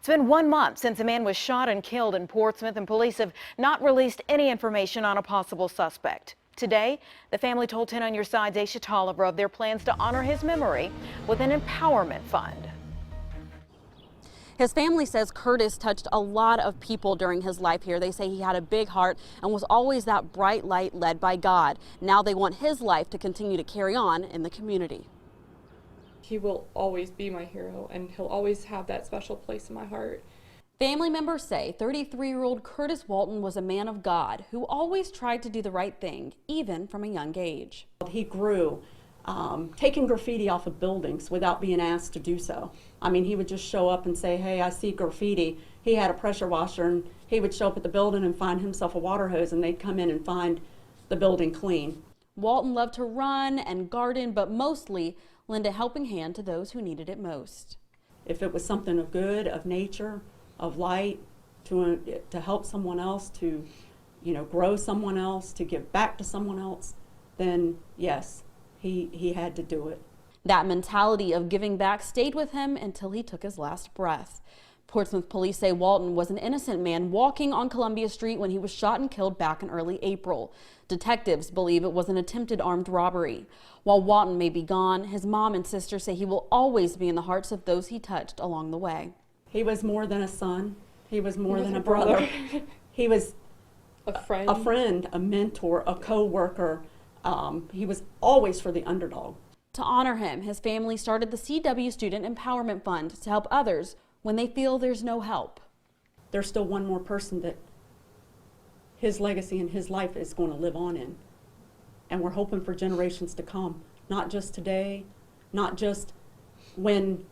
It's been 1 month since a man was shot and killed in Portsmouth, and police have not released any information on a possible suspect. Today, the family told 10 on Your Side's Aesia Toliver of their plans to honor his memory with an empowerment fund. His family says Curtis touched a lot of people during his life here. They say he had a big heart and was always that bright light led by God. Now they want his life to continue to carry on in the community. He will always be my hero, and he'll always have that special place in my heart. Family members say 33-year-old Curtis Walton was a man of God who always tried to do the right thing, even from a young age. He grew taking graffiti off of buildings without being asked to do so. I mean, he would just show up and say, hey, I see graffiti. He had a pressure washer, and he would show up at the building and find himself a water hose, and they'd come in and find the building clean. Walton loved to run and garden, but mostly lend a helping hand to those who needed it most. If it was something of good, of nature, of light, to help someone else, to grow someone else, to give back to someone else, then yes, he had to do it. That mentality of giving back stayed with him until he took his last breath. Portsmouth police say Walton was an innocent man walking on Columbia Street when he was shot and killed back in early April. Detectives believe it was an attempted armed robbery. While Walton may be gone, his mom and sister say he will always be in the hearts of those he touched along the way. He was more than a son. He was more than a brother. He was a friend, a mentor, a co-worker. He was always for the underdog. To honor him, his family started the CW Student Empowerment Fund to help others when they feel there's no help. There's still one more person that his legacy and his life is going to live on in. And we're hoping for generations to come, not just today, not just when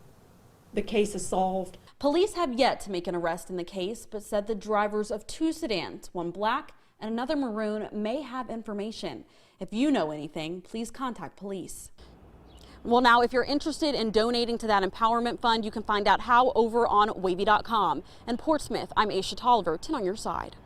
the case is solved. Police have yet to make an arrest in the case, but said the drivers of 2 sedans, one black and another maroon, may have information. If you know anything, please contact police. Well, now, if you're interested in donating to that empowerment fund, you can find out how over on WAVY.com. In Portsmouth, I'm Aesia Toliver, 10 on Your Side.